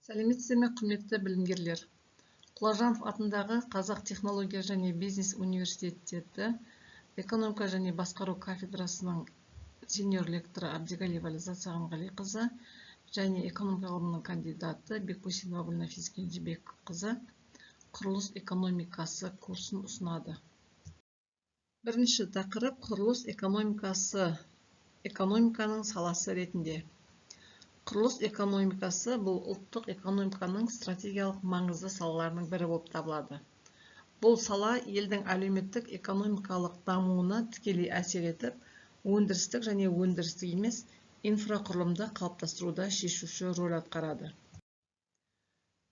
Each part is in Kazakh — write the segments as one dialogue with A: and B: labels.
A: Сәлеметсіздер ме, құрметті білімгерлер? Құлажанов атындағы Қазақ технология және бизнес университеті экономика және басқару кафедрасының сеньор лекторы Абдигалиева Ләззат Сағынғалиқызы және экономика ғылымының кандидаты Бекбусинова Гүлнафис Кенжебекқызы құрылыс экономикасы курсын ұсынады. Бірінші тақырып құрылыс экономикасы, экономиканың саласы ретінде. Құрылыс экономикасы бұл ұлттық экономиканың стратегиялық маңызды салаларының бірі болып табылады. Бұл сала елдің әлеуметтік экономикалық дамуына тікелей әсер етіп, өндірістік және өндірістік емес инфрақұрылымды қалыптастыруда шешуші рөл атқарады.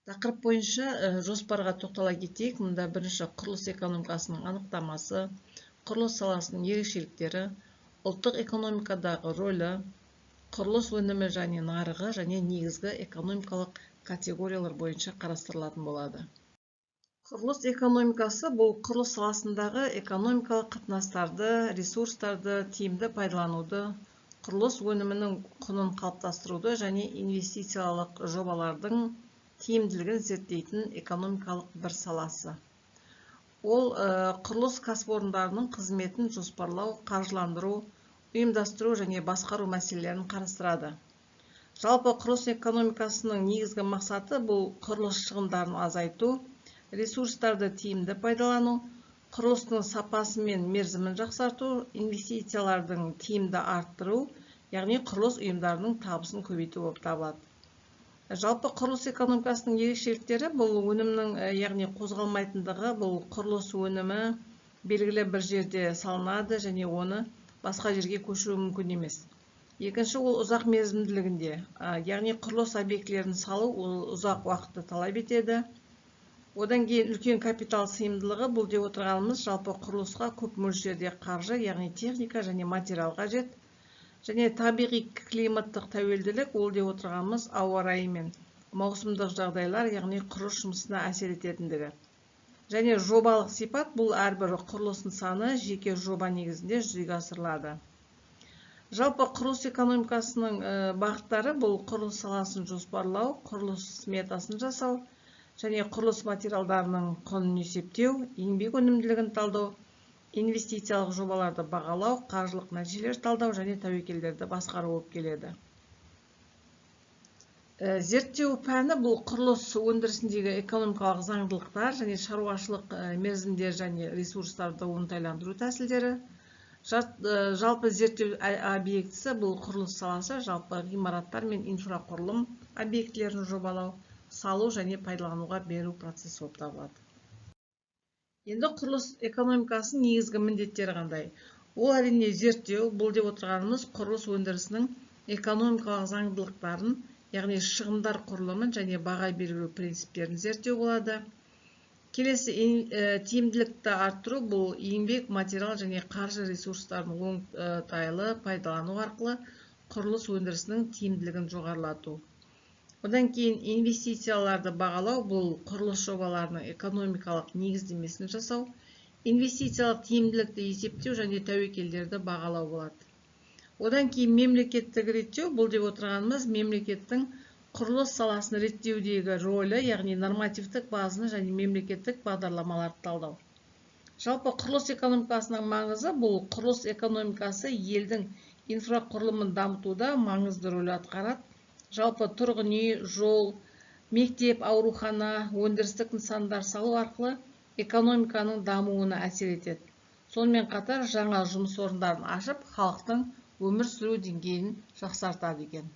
A: Тақырып бойынша жоспарға тоқтала кетейік. Мұнда бірінші құрылыс экономикасының анықтамасы, құрылыс саласының ерекшеліктері, ұлттық экономикадағы рөлі, құрылыс өнімі және нарығы және негізгі экономикалық категориялар бойынша қарастырылатын болады. Құрылыс экономикасы бұл құрылыс саласындағы экономикалық қатынастарды, ресурстарды тиімді пайдалануды, құрылыс өнімінің құнын қалыптастыруды және инвестициялық жобалардың тиімділігін зерттейтін экономикалық бір саласы. Ол құрылыс кәсіпорындарының қызметін жоспарлау, қаржыландыру, ұйымдастыру және басқару мәселелерін қарастырады. Жалпы құрылыс экономикасының негізгі мақсаты бұл құрылыс шығындарын азайту, ресурстарды тиімді пайдалану, құрылыстың сапасы мен мерзімін жақсарту, инвестициялардың тиімді арттыру, яғни құрылыс ұйымдарының табысын көбейту болып табылады. Жалпы құрылыс экономикасының ерекшеліктері бұл өнімнің, яғни қозғалмайтындығы, бұл құрылыс өнімі белгілі бір жерде салынады және оны басқа жерге көшіру мүмкін емес. Екінші, ол ұзақ мерзімділігінде, яғни құрылыс объектілерін салу ұзақ уақытты талап етеді. Одан кейін үлкен капитал сыйымдылығы, бұл деп отырғанымыз жалпы құрылысқа көп мөлшерде қаржы, яғни техника және материал қажет. Және табиғи климаттық тәуелділік, ол деп отырғанымыз ауа райы мен маусымдық жағдайлар, яғни құрылыс жұмысына әсер ететіндігі. Және жобалық сипат, бұл әрбір құрылыс нысаны жеке жоба негізінде жүзеге асырылады. Жалпы құрылыс экономикасының бағыттары бұл құрылыс саласын жоспарлау, құрылыс сметасын жасау және құрылыс материалдарының құнын есептеу, еңбек өнімділігін талдау, инвестициялық жобаларды бағалау, қаржылық нәтижелер талдау және тәуекелдерді басқару болып келеді. Зерттеу пәні бұл құрылыс өндірісіндегі экономикалық заңдылықтар және шаруашылық мерзімдер және ресурстарды оңтайландыру тәсілдері. Жалпы зерттеу объектісі бұл құрылыс саласы, жалпы ғимараттар мен инфрақұрылым объектілерін жобалау, салу және пайдалануға беру процесі болып табылады. Енді құрылыс экономикасының негізгі міндеттері қандай? Ол әрине зерттеу, бұл деп отырғанымыз құрылыс өндірісінің экономикалық заңдылықтарын, яғни шығындар құрылымын және баға белгілеу принциптерін зерттеу болады. Келесі, тиімділікті арттыру, бұл еңбек, материал және қаржы ресурстарын оңтайлы пайдалану арқылы құрылыс өндірісінің тиімділігін жоғарылату. Одан кейін инвестицияларды бағалау, бұл құрылыс жобаларының экономикалық негіздемесін жасау, инвестициялық тиімділікті есептеу және тәуекелдерді бағалау болады. Одан кейін мемлекеттік реттеу, бұл деп отырғанымыз мемлекеттің құрылыс саласын реттеудегі рөлі, яғни нормативтік базаны және мемлекеттік бағдарламаларды талдау. Жалпы құрылыс экономикасының маңызы, бұл құрылыс экономикасы елдің инфрақұрылымын дамытуда маңызды рөл атқарады. Жалпы тұрғын үй, жол, мектеп, аурухана, өндірістік нысандар салу арқылы экономиканың дамуына әсер етеді. Сонымен қатар жаңа жұмыс орындарын ашып, халықтың өмір сүру деңгейін жақсартады екен.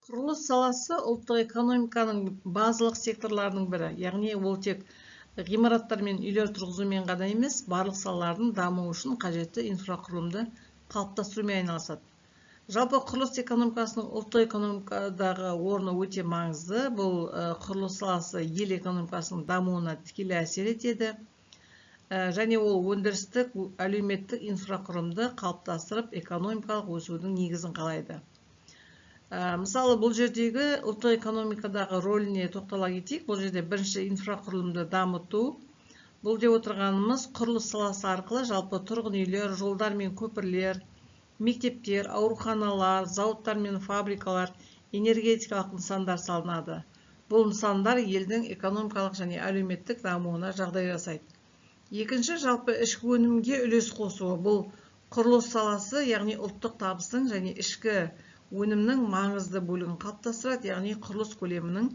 A: Құрылыс саласы ұлттық экономиканың базалық секторларының бірі, яғни ол тек ғимараттар мен үйлер тұрғызумен ғана емес, барлық салалардың дамуы үшін қажетті инфрақұрылымды қалыптастырумен айналысады. Жалпы құрылыс экономикасының ұлттық экономикадағы орны өте маңызды. Бұл құрылыс саласы ел экономикасының дамуына тікелей әсер етеді. Және ол өндірістік, әлеуметтік инфрақұрылымды қалыптастырып, экономикалық өсудің негізін қалайды. Мысалы, бұл жердегі ұлттық экономикадағы рөліне тоқтала кетейік. Бұл жерде бірінші инфрақұрылымды дамыту. Бұл деп отырғанымыз құрылыс саласы арқылы жалпы тұрғын үйлер, жолдар мен көпірлер, мектептер, ауруханалар, зауыттар мен фабрикалар, энергетикалық нысандар салынады. Бұл нысандар елдің экономикалық және әлеуметтік дамуына жағдай жасайды. Екінші, жалпы ішкі өнімге үлес қосуы. Бұл құрылыс саласы, яғни ұлттық табыстың және ішкі өнімнің маңызды бөлігін қалыптастырады, яғни құрылыс көлемінің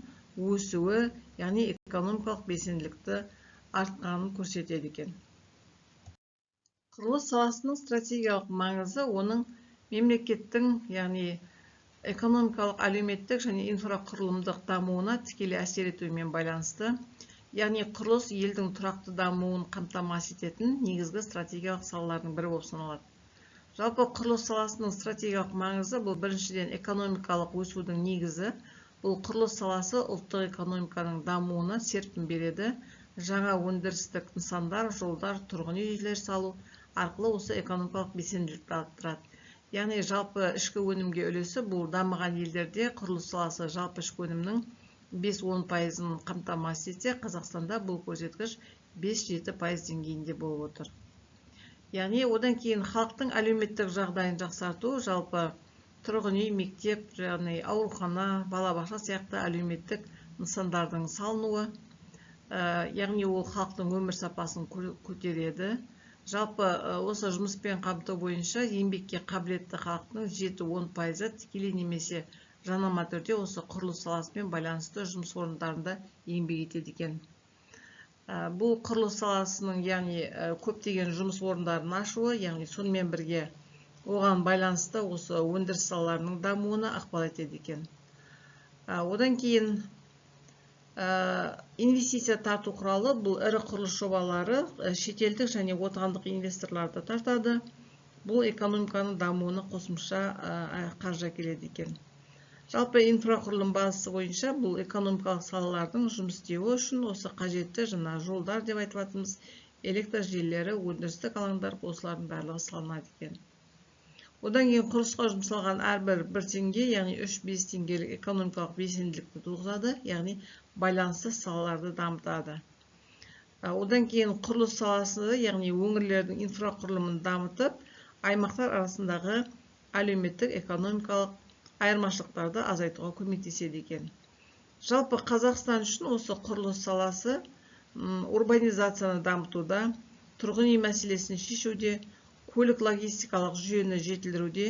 A: өсуі, яғни экономикалық белсенділікті артқанын көрсетеді екен. Құрылыс саласының стратегиялық маңызы оның мемлекеттің, яғни экономикалық, әлеуметтік және инфрақұрылымдық дамуына тікелей әсер етуімен байланысты. Яғни құрылыс елдің тұрақты дамуын қамтамасыз ететін негізгі стратегиялық салалардың бірі болып саналады. Жалпы құрылыс саласының стратегиялық маңызы бұл біріншіден экономикалық өсудің негізі. Бұл құрылыс саласы ұлттық экономиканың дамуына серпін береді. Жаңа өндірістік нысандар, жолдар, тұрғын үй желілер салу арқылы осы экономикалық белсенділікті арттырады. Яғни жалпы ішкі өнімге үлесі бұл дамыған елдерде құрылыс саласы жалпы ішкі өнімнің 5-10%-ын қамтамасыз етсе, Қазақстанда бұл көрсеткіш 5-7% деңгейінде болып отыр. Яғни одан кейін халықтың әлеуметтік жағдайын жақсарту, жалпы тұрғын үй, мектеп, яғни аурухана, балабақша сияқты әлеуметтік нысандардың салынуы, яғни ол халықтың өмір сапасын көтереді. Жалпы осы жұмыспен қамту бойынша еңбекке қабілетті халықтың 7-10%-ы тікелей немесе жанама түрде осы құрылыс саласымен байланысты жұмыс орындарында еңбек етеді екен. Бұл құрылыс саласының, яғни көптеген жұмыс орындарын ашуы, яғни сонымен бірге оған байланысты осы өндіріс салаларының дамуына ықпал етеді екен. Одан кейін инвестиция тарту құралы, бұл ірі құрылыс жобалары шетелдік және отандық инвесторларды тартады. Бұл экономиканың дамуына қосымша қаржы әкеледі екен. Жалпы инфрақұрылым базасы бойынша бұл экономикалық салалардың жұмыс істеуі үшін осы қажетті жаңа жолдар деп айтып жатырмыз, электр желілері, өндірістік алаңдар, осылардың барлығы салынады екен. Одан кейін құрылысқа жұмсалған әрбір 1 теңге, яғни 3-5 теңгелік экономикалық белсенділікті туғызады, яғни байланысты салаларды дамытады. Одан кейін құрылыс саласы, яғни өңірлердің инфрақұрылымын дамытып, аймақтар арасындағы әлеуметтік экономикалық айырмашылықтарды азайтуға көмектеседі екен. Жалпы Қазақстан үшін осы құрылыс саласы урбанизацияны дамытуда, тұрғын үй мәселесін шешуде, көлік логистикалық жүйені жетілдіруде,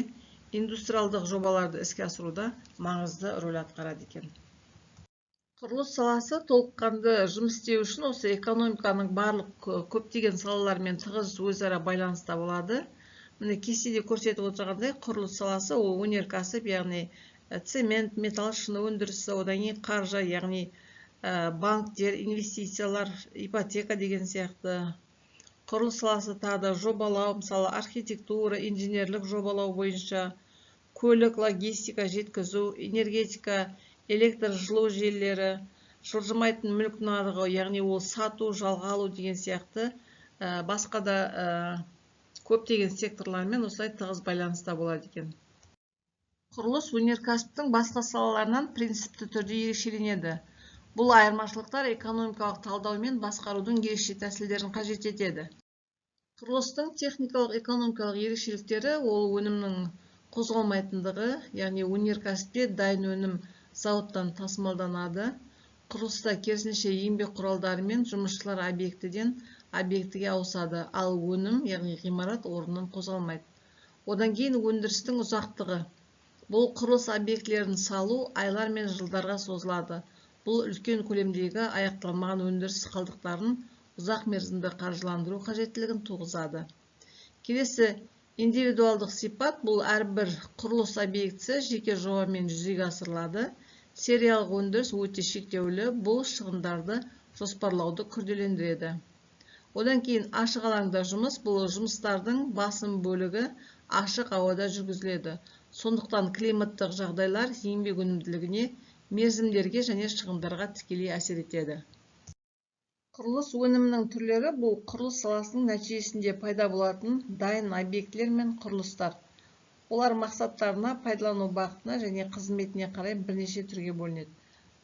A: индустриалдық жобаларды іске асыруда маңызды рөл атқарады екен. Құрылыс саласы толыққанды жұмыс істеу үшін осы экономиканың барлық көптеген салалармен тығыз өзара байланыста болады. Міне кестеде көрсетіп отырғандай, құрылыс саласы ол өнеркәсіп, яғни цемент, металл шыны өндірісі, одан кейін қаржы, яғни банктер, инвестициялар, ипотека деген сияқты. Құрылыс саласы тағы да жобалау, мысалы архитектура, инженерлік жобалау бойынша, көлік, логистика, жеткізу, энергетика, электр жылу желілері, жылжымайтын мүлік нарығы, яғни ол сату, жалға алу деген сияқты басқа да көптеген секторлармен осылай тығыз байланыста болады екен. Құрылыс өнеркәсіптің басқа салаларынан принципті түрде ерекшеленеді. Бұл айырмашылықтар экономикалық талдау мен басқарудың ерекше тәсілдерін қажет етеді. Құрылыстың техникалық экономикалық ерекшеліктері ол өнімнің қозғалмайтындығы, яғни өнеркәсіпте дайын өнім зауыттан тасымалданады. Құрылыста керісінше еңбек құралдары мен жұмысшылар объектіден объектіге ауысады, ал өнім, яғни ғимарат орнынан қозғалмайды. Одан кейін өндірістің ұзақтығы. Бұл құрылыс объектілерін салу айлар мен жылдарға созылады. Бұл үлкен көлемдегі аяқталмаған өндіріс қалдықтарын ұзақ мерзімді қаржыландыру қажеттілігін туғызады. Келесі индивидуалдық сипат, бұл әрбір құрылыс объектісі жеке жобамен жүзеге асырылады. Сериялық өндіріс өте шектеулі, бұл шығындарды жоспарлауды күрделендіреді. Одан кейін ашық алаңда жұмыс, бұл жұмыстардың басым бөлігі ашық ауада жүргізіледі. Сондықтан климаттық жағдайлар еңбек өнімділігіне, мерзімдерге және шығындарға тікелей әсер етеді. Құрылыс өнімінің түрлері бұл құрылыс саласының нәтижесінде пайда болатын дайын объектілер мен құрылыстар. Олар мақсаттарына, пайдалану бағытына және қызметіне қарай бірнеше түрге бөлінеді.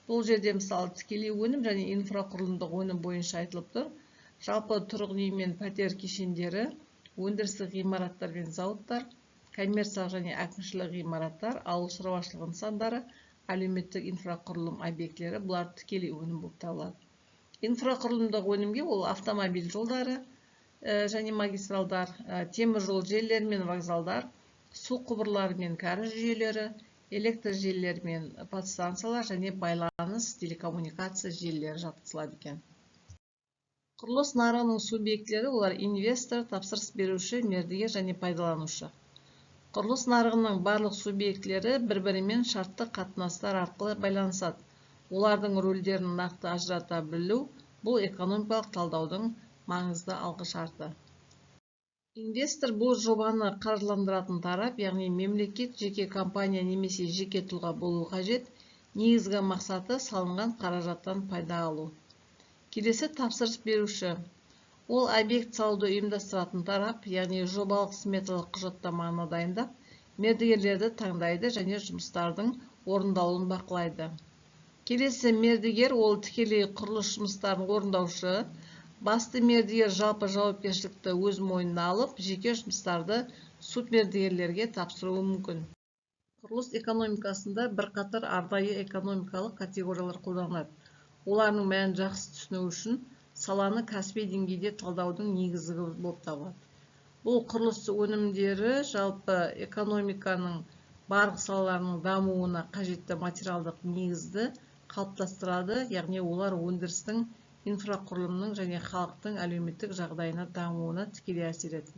A: Бұл жерде мысалы тікелей өнім және инфрақұрылымдық өнім бойынша айтылып тұр. Жалпы тұрғын үй мен пәтер кешендері, өндірістік ғимараттар мен зауыттар, коммерциялық және әкімшілік ғимараттар, ауыл шаруашылығы нысандары, әлеуметтік инфрақұрылым объектілері, бұлар тікелей өнім болып табылады. Инфрақұрылымдық өнімге ол автомобиль жолдары және магистралдар, темір жол желілері мен вокзалдар, су құбырлары мен кәріз жүйелері, электр желілері мен подстанциялар және байланыс телекоммуникация желілері жатқызылады екен. Құрылыс нарығының субъектілері олар инвестор, тапсырыс беруші, мердігер және пайдаланушы. Құрылыс нарығының барлық субъектілері бір-бірімен шартты қатынастар арқылы байланысады. Олардың рөлдерін нақты ажырата білу бұл экономикалық талдаудың маңызды алғышарты. Инвестор бұл жобаны қаржыландыратын тарап, яғни мемлекет, жеке компания немесе жеке тұлға болуы қажет. Негізгі мақсаты салынған қаражаттан пайда алу. Келесі тапсырыс беруші. Ол объект салуды ұйымдастыратын тарап, яғни жобалық сметалық құжаттаманы дайындап, мердігерлерді таңдайды және жұмыстардың орындалуын бақылайды. Келесі мердігер ол тікелей құрылыс жұмыстарын орындаушы. Басты мердігер жалпы жауапкершілікті өз мойнына алып, жеке жұмыстарды субмердігерлерге тапсыруы мүмкін. Құрылыс экономикасында бірқатар арнайы экономикалық категориялар қолданылады. Олардың мәнін жақсы түсіну үшін саланы кәсіби деңгейде талдаудың негізі болып табылады. Бұл құрылыс өнімдері жалпы экономиканың барлық салаларының дамуына қажетті материалдық негізді қалыптастырады, яғни олар өндірістің, инфрақұрылымның және халықтың әлеуметтік жағдайына дамуына тікелей әсер етеді.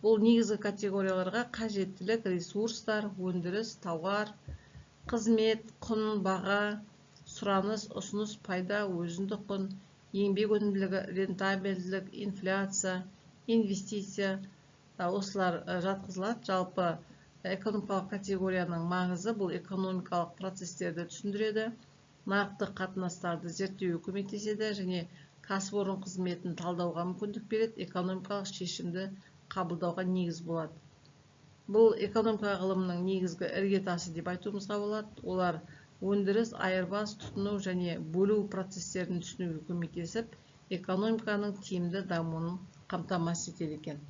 A: Бұл негізгі категорияларға қажеттілік, ресурстар, өндіріс, тауар, қызмет, құн, баға, сұраныс, ұсыныс, пайда, өзіндік құн, еңбек өнімділігі, рентабельділік, инфляция, инвестиция, осылар жатқызылады. Жалпы экономикалық категорияның маңызы бұл экономикалық процестерді түсіндіреді, нарықтық қатынастарды зерттеуге көмектеседі және кәсіпорын қызметін талдауға мүмкіндік береді, экономикалық шешімді қабылдауға негіз болады. Бұл экономика ғылымының негізгі іргетасы деп айтуымызға болады. Олар өндіріс, айырбас, тұтыну және бөлу процестерін түсінуге көмектесіп, экономиканың тиімді дамуын қамтамасыз етеді екен.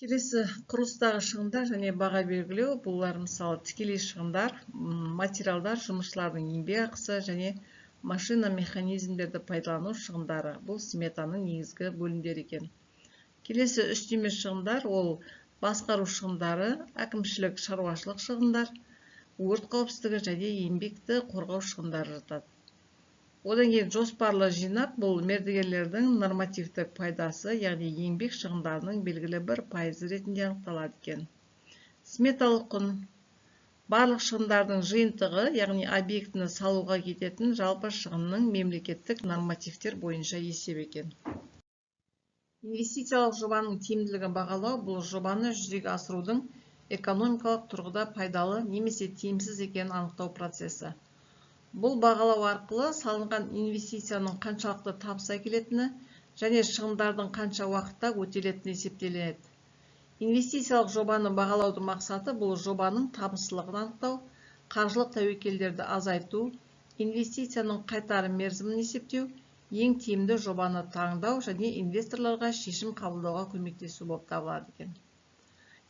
A: Келесі құрылыстағы шығындар және баға белгілеу. Бұлар мысалы тікелей шығындар, материалдар, жұмысшылардың еңбек ақысы және машина механизмдерді пайдалану шығындары. Бұл сметаның негізгі бөлімдері екен. Келесі үстеме шығындар, ол басқару шығындары, әкімшілік шаруашылық шығындар, өрт қауіпсіздігі және еңбекті қорғау шығындары жатады. Одан кейін жоспарлы жинақ, бұл мердігерлердің нормативтік пайдасы, яғни еңбек шығындарының белгілі бір пайызы ретінде анықталады екен. Сметалық құн, барлық шығындардың жиынтығы, яғни объектіні салуға кететін жалпы шығынның мемлекеттік нормативтер бойынша есеп екен. Инвестициялық жобаның тиімділігін бағалау, бұл жобаны жүзеге асырудың экономикалық тұрғыда пайдалы немесе тиімсіз екенін анықтау процесі. Бұл бағалау арқылы салынған инвестицияның қаншалықты табыс әкелетіні және шығындардың қанша уақытта өтелетіні есептелінеді. Инвестициялық жобаны бағалаудың мақсаты бұл жобаның табыстылығын анықтау, қаржылық тәуекелдерді азайту, инвестицияның қайтарым мерзімін есептеу, ең тиімді жобаны таңдау және инвесторларға шешім қабылдауға көмектесу болып табылады екен.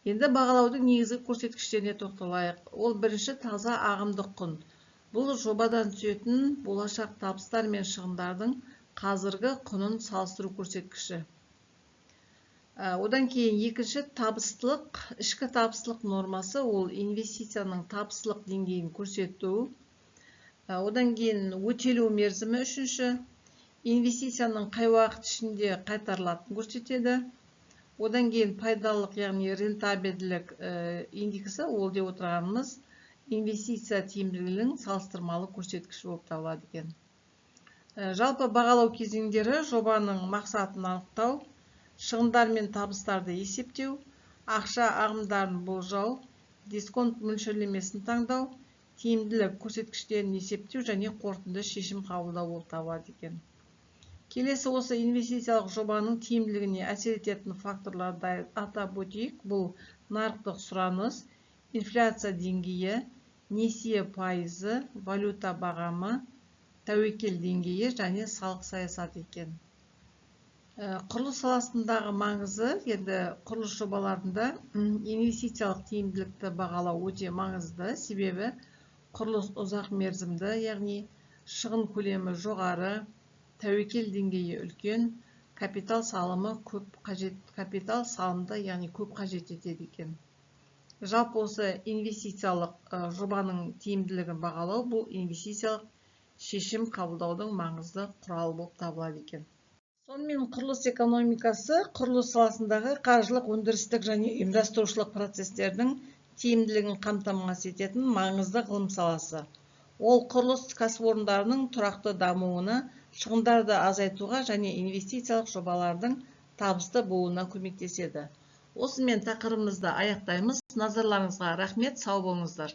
A: Енді бағалаудың негізгі көрсеткіштеріне тоқталайық. Ол бірінші таза ағымдық құн. Бұл жобадан түсетін болашақ табыстар мен шығындардың қазіргі құнын салыстыру көрсеткіші. Одан кейін екінші табыстылық, ішкі табыстылық нормасы, ол инвестицияның табыстылық деңгейін көрсету. Одан кейін өтелу мерзімі үшінші, инвестицияның қай уақыт ішінде қайтарылатынын көрсетеді. Одан кейін пайдалылық, яғни рентабельділік индексі, ол деп отырғанымыз инвестиция тиімділігінің салыстырмалы көрсеткіші болып табылады екен. Жалпы бағалау кезеңдері жобаның мақсатын анықтау, шығындар мен табыстарды есептеу, ақша ағымдарын болжау, дисконт мөлшерлемесін таңдау, тиімділік көрсеткіштерін есептеу және қорытынды шешім қабылдау болып табылады екен. Келесі осы инвестициялық жобаның тиімділігіне әсер ететін факторларды атап өтейік. Бұл нарықтық сұраныс, инфляция деңгейі, несие пайызы, валюта бағамы, тәуекел деңгейі және салық саясаты екен. Құрылыс саласындағы маңызы, енді құрылыс жобаларында инвестициялық тиімділікті бағалау өте маңызды, себебі құрылыс ұзақ мерзімді, яғни шығын көлемі жоғары, тәуекел деңгейі үлкен, капитал салымы көп салымды, яғни көп қажет етеді екен. Жалпы осы инвестициялық жобаның тиімділігін бағалау бұл инвестициялық шешім қабылдаудың маңызды құралы болып табылады екен. Сонымен құрылыс экономикасы құрылыс саласындағы қаржылық, өндірістік және ұйымдастырушылық процестердің тиімділігін қамтамасыз ететін маңызды ғылым саласы. Ол құрылыс кәсіпорындарының тұрақты дамуына, шығындарды азайтуға және инвестициялық жобалардың табысты болуына көмектеседі. Осымен тақырыбымызды аяқтаймыз. Назарларыңызға рахмет, сау болыңыздар.